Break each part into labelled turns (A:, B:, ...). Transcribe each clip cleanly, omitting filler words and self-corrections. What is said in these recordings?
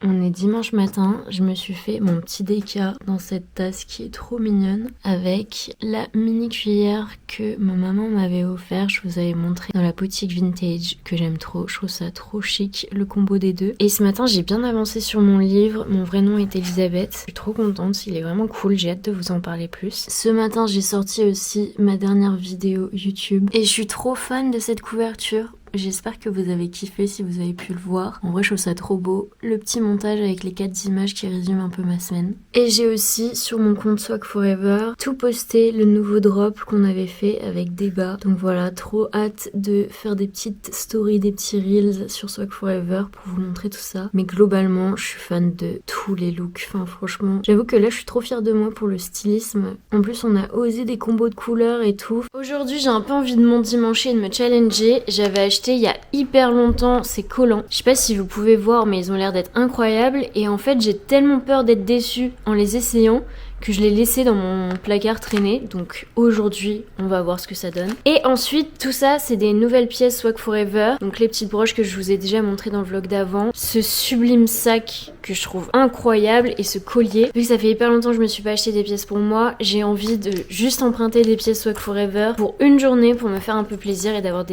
A: On est dimanche matin, je me suis fait mon petit déca dans cette tasse qui est trop mignonne avec la mini cuillère que ma maman m'avait offert. Je vous avais montré dans la boutique vintage que j'aime trop, je trouve ça trop chic le combo des deux. Et ce matin j'ai bien avancé sur mon livre, mon vrai nom est Elisabeth. Je suis trop contente, il est vraiment cool, j'ai hâte de vous en parler plus. Ce matin j'ai sorti aussi ma dernière vidéo YouTube et je suis trop fan de cette couverture. J'espère que vous avez kiffé si vous avez pu le voir. En vrai, je trouve ça trop beau. Le petit montage avec les 4 images qui résument un peu ma semaine. Et j'ai aussi, sur mon compte Swag Forever, tout posté le nouveau drop qu'on avait fait avec Débat. Donc voilà, trop hâte de faire des petites stories, des petits reels sur Swag Forever pour vous montrer tout ça. Mais globalement, je suis fan de tous les looks. Enfin, franchement, j'avoue que là, je suis trop fière de moi pour le stylisme. En plus, on a osé des combos de couleurs et tout. Aujourd'hui, j'ai un peu envie de m'endimancher et de me challenger. J'avais acheté il y a hyper longtemps ces collants. Je sais pas si vous pouvez voir mais ils ont l'air d'être incroyables et en fait j'ai tellement peur d'être déçue en les essayant que je l'ai laissé dans mon placard traîner. Donc aujourd'hui, on va voir ce que ça donne. Et ensuite, tout ça, c'est des nouvelles pièces Swag Forever. Donc les petites broches que je vous ai déjà montrées dans le vlog d'avant. Ce sublime sac que je trouve incroyable et ce collier. Vu que ça fait hyper longtemps que je me suis pas acheté des pièces pour moi, j'ai envie de juste emprunter des pièces Swag Forever pour une journée pour me faire un peu plaisir et d'avoir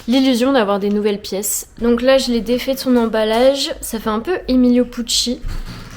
A: l'illusion d'avoir des nouvelles pièces. Donc là, je l'ai défait de son emballage. Ça fait un peu Emilio Pucci.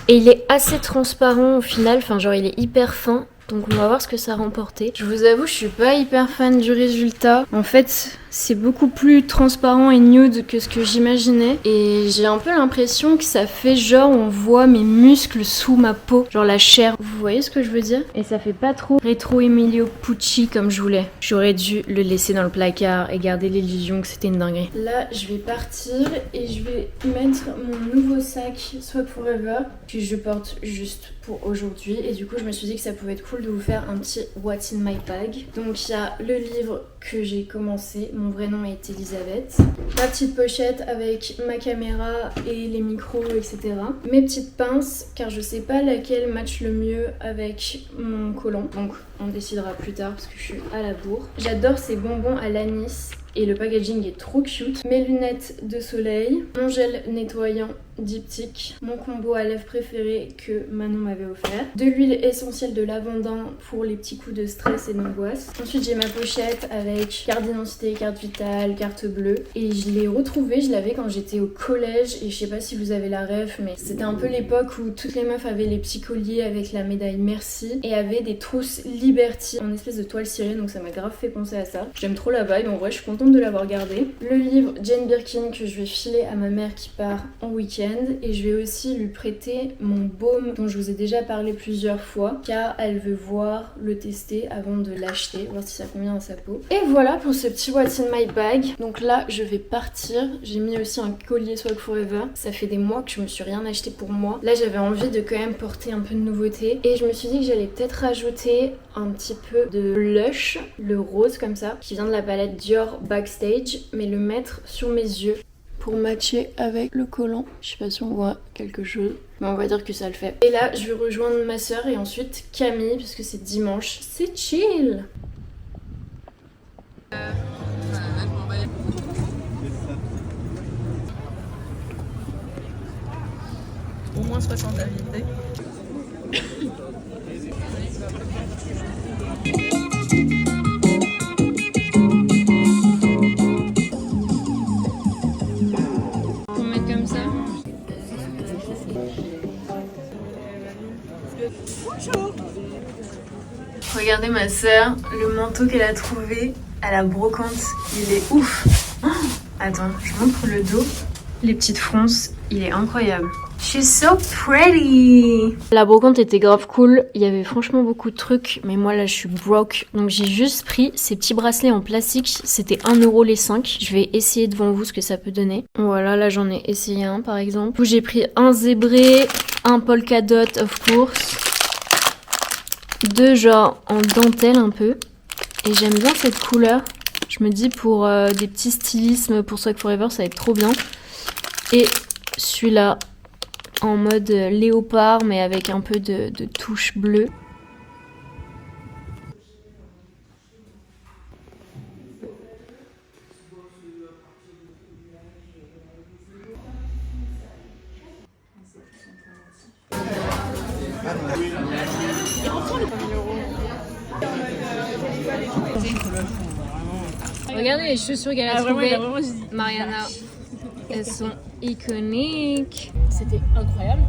A: Et il est assez transparent au final, enfin genre il est hyper fin. Donc on va voir ce que ça a remporté. Je vous avoue, je suis pas hyper fan du résultat. En fait, c'est beaucoup plus transparent et nude que ce que j'imaginais. Et j'ai un peu l'impression que ça fait genre on voit mes muscles sous ma peau. Genre la chair. Vous voyez ce que je veux dire? Et ça fait pas trop rétro Emilio Pucci comme je voulais. J'aurais dû le laisser dans le placard et garder l'illusion que c'était une dinguerie. Là, je vais partir et je vais mettre mon nouveau sac Swag Forever que je porte juste pour aujourd'hui. Et du coup, je me suis dit que ça pouvait être cool de vous faire un petit What's in my bag. Donc il y a le livre que j'ai commencé, mon vrai nom est Elisabeth. Ma petite pochette avec ma caméra et les micros, etc. Mes petites pinces, car je sais pas laquelle match le mieux avec mon collant. Donc on décidera plus tard parce que je suis à la bourre. J'adore ces bonbons à l'anis. Et le packaging est trop cute. Mes lunettes de soleil, mon gel nettoyant diptyque, mon combo à lèvres préféré que Manon m'avait offert, de l'huile essentielle de lavandin pour les petits coups de stress et d'angoisse. Ensuite j'ai ma pochette avec carte d'identité, carte vitale, carte bleue et je l'ai retrouvée, je l'avais quand j'étais au collège et je sais pas si vous avez la ref mais c'était un peu l'époque où toutes les meufs avaient les petits colliers avec la médaille merci et avaient des trousses Liberty en espèce de toile cirée donc ça m'a grave fait penser à ça. J'aime trop la vibe, en vrai je suis contente de l'avoir gardé. Le livre Jane Birkin que je vais filer à ma mère qui part en week-end. Et je vais aussi lui prêter mon baume dont je vous ai déjà parlé plusieurs fois car elle veut voir, le tester avant de l'acheter, voir si ça convient à sa peau. Et voilà pour ce petit What's in my bag. Donc là je vais partir, j'ai mis aussi un collier Swag Forever. Ça fait des mois que je me suis rien acheté pour moi. Là j'avais envie de quand même porter un peu de nouveauté et je me suis dit que j'allais peut-être rajouter un petit peu de blush, le rose comme ça, qui vient de la palette Dior Backstage, mais le mettre sur mes yeux pour matcher avec le collant. Je sais pas si on voit quelque chose, mais on va dire que ça le fait. Et là, je vais rejoindre ma soeur et ensuite Camille, parce que c'est dimanche. C'est chill!
B: Au moins 60 invités.
A: Pour mettre comme ça.
B: Bonjour.
A: Regardez ma soeur, le manteau qu'elle a trouvé à la brocante, il est ouf! Oh, attends, je montre le dos. Les petites fronces, il est incroyable. She's so pretty! La brocante était grave cool, il y avait franchement beaucoup de trucs, mais moi là je suis broke. Donc j'ai juste pris ces petits bracelets en plastique, c'était 1€ les 5. Je vais essayer devant vous ce que ça peut donner. Voilà, là j'en ai essayé un par exemple. J'ai pris un zébré, un polka dot of course. Deux genre en dentelle un peu. Et j'aime bien cette couleur. Je me dis pour des petits stylismes pour Swag Forever ça va être trop bien. Et celui-là en mode léopard mais avec un peu de touche bleue. Regardez les chaussures qu'elle a trouvées, Mariana. Elles sont iconiques.
B: C'était incroyable.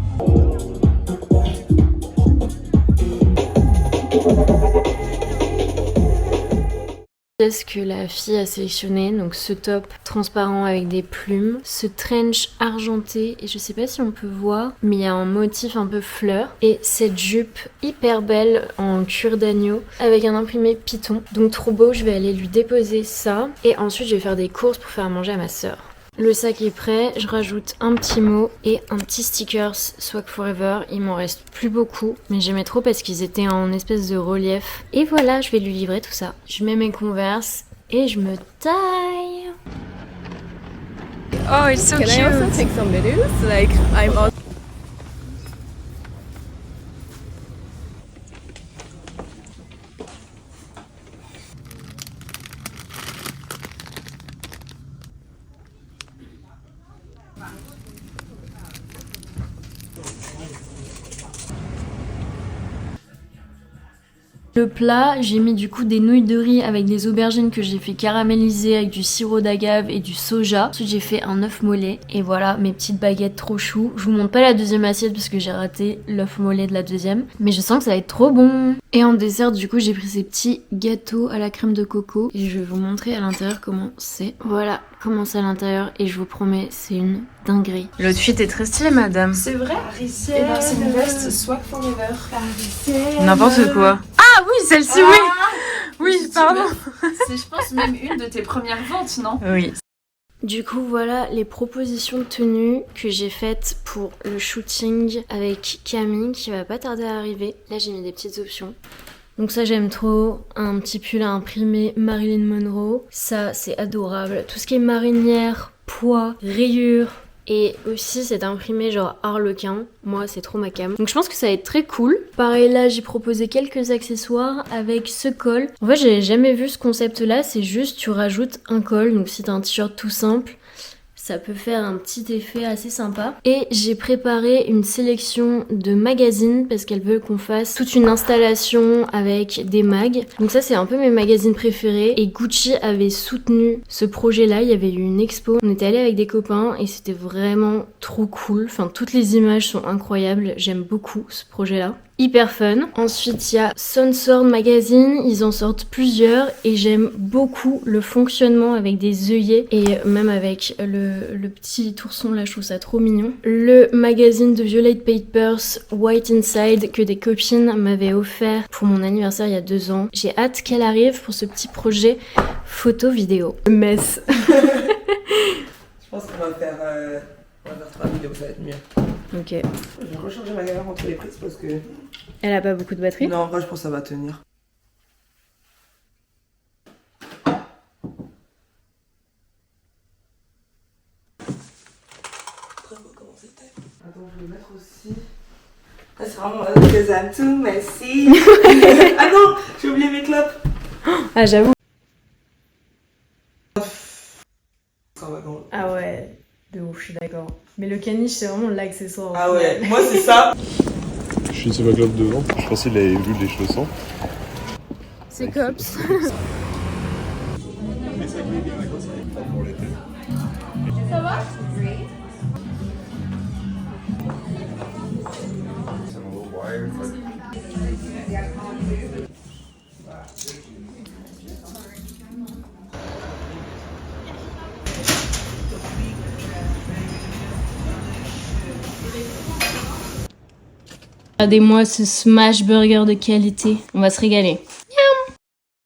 A: Ce que la fille a sélectionné, donc ce top transparent avec des plumes, ce trench argenté, et je sais pas si on peut voir, mais il y a un motif un peu fleur, et cette jupe hyper belle en cuir d'agneau avec un imprimé Python. Donc trop beau, je vais aller lui déposer ça, et ensuite je vais faire des courses pour faire à manger à ma sœur. Le sac est prêt, je rajoute un petit mot et un petit stickers Swag Forever. Il m'en reste plus beaucoup, mais j'aimais trop parce qu'ils étaient en espèce de relief. Et voilà, je vais lui livrer tout ça. Je mets mes Converse et je me taille. Oh, it's so cute.
B: Can I also take some videos? Like, I'm on.
A: Le plat, j'ai mis du coup des nouilles de riz avec des aubergines que j'ai fait caraméliser avec du sirop d'agave et du soja. Ensuite j'ai fait un œuf mollet et voilà mes petites baguettes trop chou. Je vous montre pas la deuxième assiette parce que j'ai raté l'œuf mollet de la deuxième, mais je sens que ça va être trop bon. Et en dessert du coup j'ai pris ces petits gâteaux à la crème de coco et je vais vous montrer à l'intérieur comment c'est. Voilà comment c'est à l'intérieur et je vous promets c'est une dinguerie. L'outfit est très stylé madame.
B: C'est vrai? Et ben c'est une veste Swag Forever.
A: N'importe quoi. Ah oui celle-ci oui. Oui pardon.
B: C'est je pense même une de tes premières ventes, non?
A: Oui. Du coup voilà les propositions de tenues que j'ai faites pour le shooting avec Camille qui va pas tarder à arriver. Là j'ai mis des petites options. Donc ça j'aime trop, un petit pull à imprimer Marilyn Monroe, ça c'est adorable. Tout ce qui est marinière, pois, rayures et aussi c'est imprimé genre harlequin, moi c'est trop ma cam. Donc je pense que ça va être très cool. Pareil là j'ai proposé quelques accessoires avec ce col. En fait j'avais jamais vu ce concept là, c'est juste tu rajoutes un col, donc si t'as un t-shirt tout simple, ça peut faire un petit effet assez sympa. Et j'ai préparé une sélection de magazines parce qu'elle veut qu'on fasse toute une installation avec des mags. Donc ça c'est un peu mes magazines préférés et Gucci avait soutenu ce projet là, il y avait eu une expo. On était allé avec des copains et c'était vraiment trop cool. Enfin toutes les images sont incroyables, j'aime beaucoup ce projet là. Hyper fun. Ensuite il y a Sunsword Magazine, ils en sortent plusieurs et j'aime beaucoup le fonctionnement avec des œillets et même avec le petit ourson là, je trouve ça trop mignon. Le magazine de Violet Papers White Inside que des copines m'avaient offert pour mon anniversaire il y a 2 ans. J'ai hâte qu'elle arrive pour ce petit projet photo vidéo. Mess.
C: Je pense qu'on va faire 3 vidéos, ça va être mieux.
A: Ok.
C: Je vais recharger ma galère entre les prises parce que...
A: Elle a pas beaucoup de batterie?
C: Non, en vrai, je pense que ça va tenir. Très beau comment c'était. Attends, je vais le mettre aussi. Ah, c'est vraiment because I'm too messy. Ah non, j'ai oublié mes clopes.
A: Ah j'avoue.
C: Ça va dans le...
A: Ah ouais, de ouf, je suis d'accord. Mais le caniche c'est vraiment l'accessoire.
C: Ah ouais, moi c'est ça.
D: Je sais ma clope devant. Je pensais qu'il avait vu les chaussons.
A: C'est cops.
B: Ça va?
A: Regardez-moi ce smash burger de qualité. On va se régaler.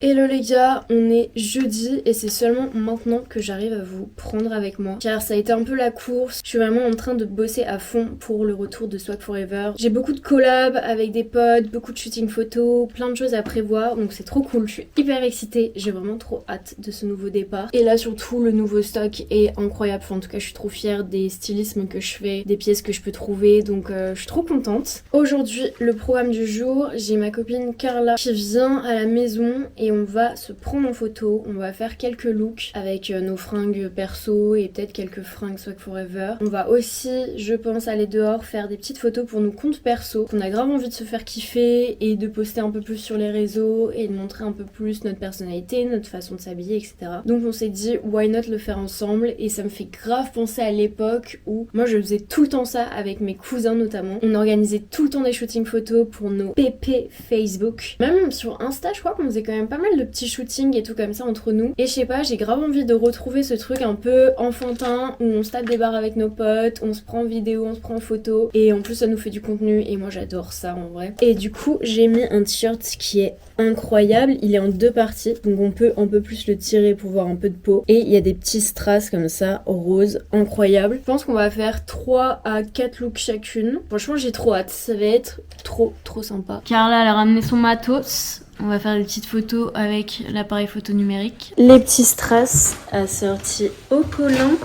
A: Hello les gars, on est jeudi et c'est seulement maintenant que j'arrive à vous prendre avec moi car ça a été un peu la course. Je suis vraiment en train de bosser à fond pour le retour de Swag Forever. J'ai beaucoup de collabs avec des potes, beaucoup de shooting photos, plein de choses à prévoir donc c'est trop cool. Je suis hyper excitée, j'ai vraiment trop hâte de ce nouveau départ. Et là surtout le nouveau stock est incroyable, enfin, en tout cas je suis trop fière des stylismes que je fais, des pièces que je peux trouver donc je suis trop contente. Aujourd'hui le programme du jour, j'ai ma copine Carla qui vient à la maison et on va se prendre en photo, on va faire quelques looks avec nos fringues perso et peut-être quelques fringues Swag Forever. On va aussi, je pense, aller dehors faire des petites photos pour nos comptes perso. On a grave envie de se faire kiffer et de poster un peu plus sur les réseaux et de montrer un peu plus notre personnalité, notre façon de s'habiller, etc. Donc on s'est dit why not le faire ensemble, et ça me fait grave penser à l'époque où moi je faisais tout le temps ça avec mes cousins notamment. On organisait tout le temps des shootings photos pour nos PP Facebook. Même sur Insta je crois qu'on faisait quand même pas mal de petits shootings et tout comme ça entre nous. Et je sais pas, j'ai grave envie de retrouver ce truc un peu enfantin où on se tape des barres avec nos potes, on se prend en vidéo, on se prend en photo, et en plus ça nous fait du contenu et moi j'adore ça en vrai. Et du coup j'ai mis un t-shirt qui est incroyable, il est en 2 parties donc on peut un peu plus le tirer pour voir un peu de peau, et il y a des petits strass comme ça rose, incroyable. Je pense qu'on va faire 3 à 4 looks chacune. Franchement j'ai trop hâte, ça va être trop sympa. Carla elle a ramené son matos. On va faire des petites photos avec l'appareil photo numérique. Les petits strass assortis au collant,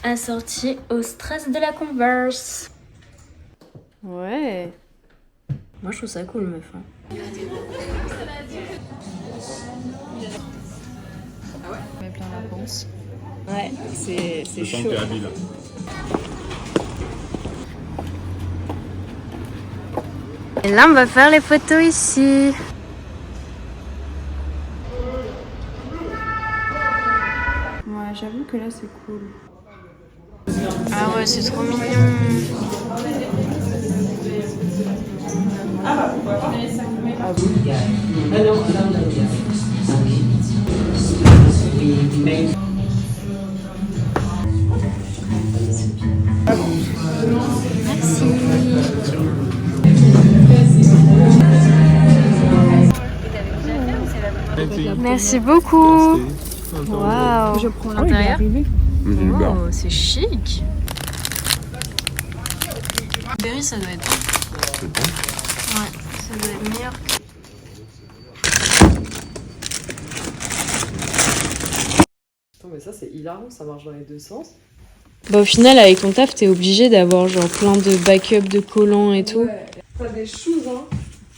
A: assortis au strass de la Converse. Ouais. Moi je trouve ça cool meuf. Hein.
B: Ah ouais? On met plein la panse.
A: Ouais, c'est chaud.
D: Je sens que t'es habile.
A: Et là on va faire les photos ici.
B: Ouais, j'avoue que là c'est cool.
A: Ah ouais, c'est trop mignon.
C: Ah bah pourquoi pas.
A: Merci beaucoup. Waouh.
B: Je prends
A: l'intérieur.
D: Oh,
A: C'est chic. Berry, ça doit être. Ouais, ça doit être meilleur.
E: Attends, mais ça c'est hilarant, ça marche dans les deux sens.
A: Bah au final avec ton taf t'es obligé d'avoir genre plein de backup de collants et tout.
E: Ouais, t'as des choses hein.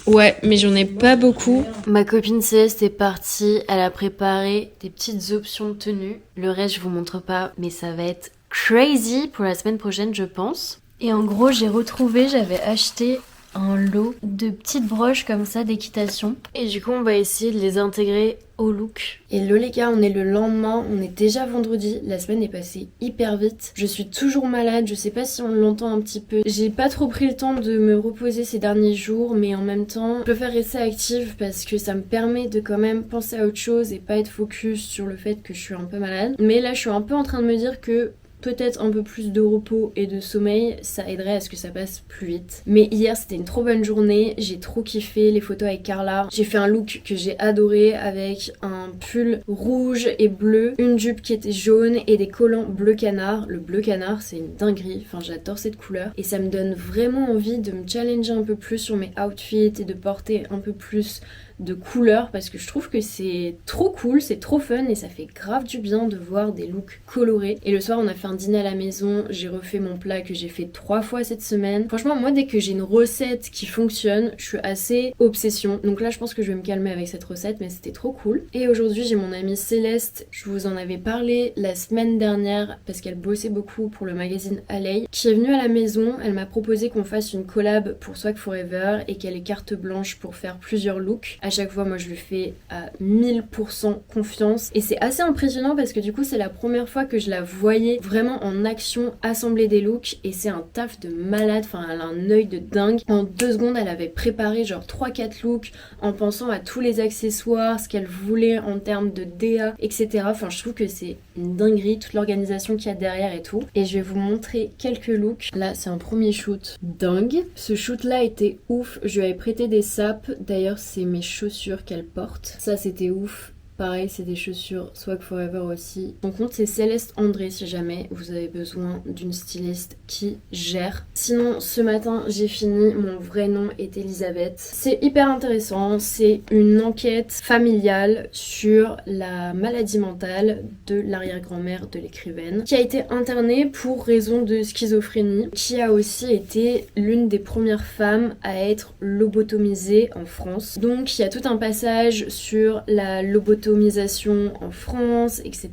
A: Ouais, mais j'en ai pas beaucoup. Ma copine Céleste est partie, elle a préparé des petites options de tenue. Le reste je vous montre pas, mais ça va être crazy pour la semaine prochaine je pense. Et en gros j'avais acheté un lot de petites broches comme ça d'équitation. Et du coup on va essayer de les intégrer au look. Hello les gars, on est le lendemain, on est déjà vendredi, la semaine est passée hyper vite. Je suis toujours malade, je sais pas si on l'entend un petit peu. J'ai pas trop pris le temps de me reposer ces derniers jours, mais en même temps, je préfère rester active parce que ça me permet de quand même penser à autre chose et pas être focus sur le fait que je suis un peu malade. Mais là je suis un peu en train de me dire que peut-être un peu plus de repos et de sommeil, ça aiderait à ce que ça passe plus vite. Mais hier c'était une trop bonne journée, j'ai trop kiffé les photos avec Carla. J'ai fait un look que j'ai adoré avec un pull rouge et bleu, une jupe qui était jaune et des collants bleu canard. Le bleu canard c'est une dinguerie, enfin j'adore cette couleur. Et ça me donne vraiment envie de me challenger un peu plus sur mes outfits et de porter un peu plus de couleurs parce que je trouve que c'est trop cool, c'est trop fun et ça fait grave du bien de voir des looks colorés. Et le soir on a fait un dîner à la maison, j'ai refait mon plat que j'ai fait 3 fois cette semaine. Franchement moi dès que j'ai une recette qui fonctionne, je suis assez obsession. Donc là je pense que je vais me calmer avec cette recette, mais c'était trop cool. Et aujourd'hui j'ai mon amie Céleste, je vous en avais parlé la semaine dernière parce qu'elle bossait beaucoup pour le magazine Alley, qui est venue à la maison. Elle m'a proposé qu'on fasse une collab pour Swag Forever et qu'elle ait carte blanche pour faire plusieurs looks. À chaque fois moi je lui fais à 1000% confiance et c'est assez impressionnant parce que du coup c'est la première fois que je la voyais vraiment en action assembler des looks et c'est un taf de malade, enfin elle a un œil de dingue. En 2 secondes elle avait préparé genre 3-4 looks en pensant à tous les accessoires, ce qu'elle voulait en termes de DA, etc. Enfin je trouve que c'est une dinguerie toute l'organisation qu'il y a derrière et tout. Et je vais vous montrer quelques looks. Là c'est un premier shoot dingue. Ce shoot là était ouf, je lui avais prêté des sapes, d'ailleurs c'est mes chaussures qu'elle porte. Ça c'était ouf. Pareil, c'est des chaussures Swag Forever aussi. Mon compte c'est Céleste André si jamais vous avez besoin d'une styliste qui gère. Sinon, ce matin, j'ai fini. Mon vrai nom est Elisabeth. C'est hyper intéressant. C'est une enquête familiale sur la maladie mentale de l'arrière-grand-mère de l'écrivaine qui a été internée pour raison de schizophrénie, qui a aussi été l'une des premières femmes à être lobotomisée en France. Donc, il y a tout un passage sur la lobotomisation en France, etc.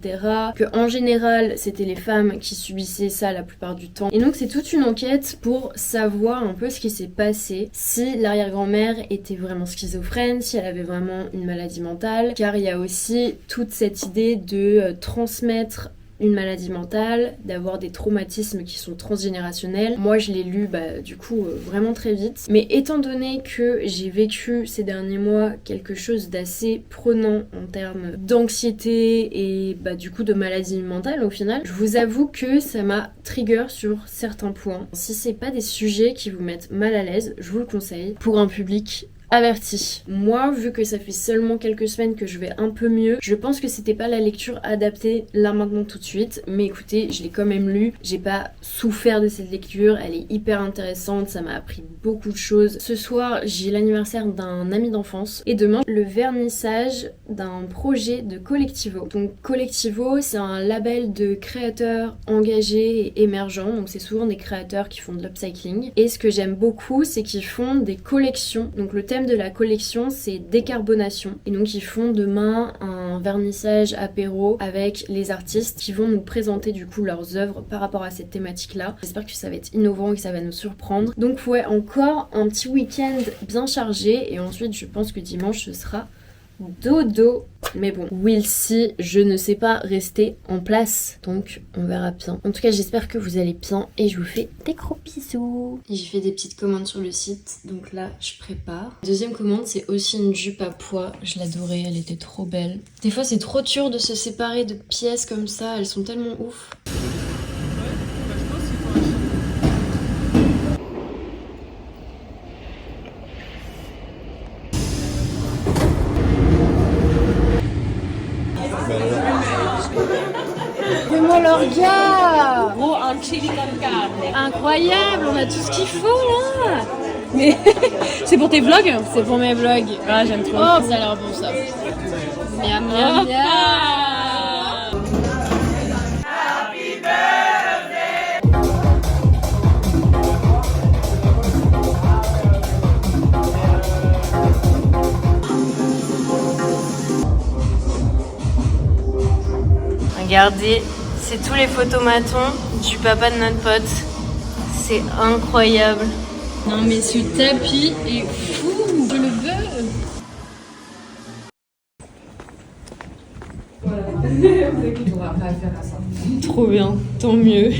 A: Que en général, c'était les femmes qui subissaient ça la plupart du temps. Et donc, c'est toute une enquête pour savoir un peu ce qui s'est passé, si l'arrière-grand-mère était vraiment schizophrène, si elle avait vraiment une maladie mentale, car il y a aussi toute cette idée de transmettre une maladie mentale, d'avoir des traumatismes qui sont transgénérationnels. Moi je l'ai lu du coup vraiment très vite, mais étant donné que j'ai vécu ces derniers mois quelque chose d'assez prenant en termes d'anxiété et du coup de maladie mentale au final, je vous avoue que ça m'a trigger sur certains points. Si c'est pas des sujets qui vous mettent mal à l'aise, je vous le conseille pour un public averti. Moi, vu que ça fait seulement quelques semaines que je vais un peu mieux, je pense que c'était pas la lecture adaptée là maintenant tout de suite, mais écoutez, je l'ai quand même lu, j'ai pas souffert de cette lecture, elle est hyper intéressante, ça m'a appris beaucoup de choses. Ce soir, j'ai l'anniversaire d'un ami d'enfance et demain, le vernissage d'un projet de Collectivo. Donc Collectivo, c'est un label de créateurs engagés et émergents, donc c'est souvent des créateurs qui font de l'upcycling. Et ce que j'aime beaucoup, c'est qu'ils font des collections, donc le thème de la collection c'est décarbonation et donc ils font demain un vernissage apéro avec les artistes qui vont nous présenter du coup leurs œuvres par rapport à cette thématique là. J'espère que ça va être innovant et que ça va nous surprendre. Donc ouais, encore un petit week-end bien chargé et ensuite je pense que dimanche ce sera dodo. Mais bon, we'll see, je ne sais pas rester en place, donc on verra bien. En tout cas, j'espère que vous allez bien et je vous fais des gros bisous. J'ai fait des petites commandes sur le site, donc là, je prépare. Deuxième commande, c'est aussi une jupe à pois. Je l'adorais, elle était trop belle. Des fois, c'est trop dur de se séparer de pièces comme ça, elles sont tellement ouf. Fais-moi leur gars!
F: Oh, un chili con carne.
A: Incroyable, on a tout ce qu'il faut là!
F: Mais c'est pour tes vlogs?
A: C'est pour mes vlogs.
F: Ah, j'aime trop.
A: Oh, ça a l'air bon ça. Miam miam miam! Regardez, c'est tous les photomatons du papa de notre pote. C'est incroyable. Non mais ce tapis est fou, je le veux. Trop bien, tant mieux.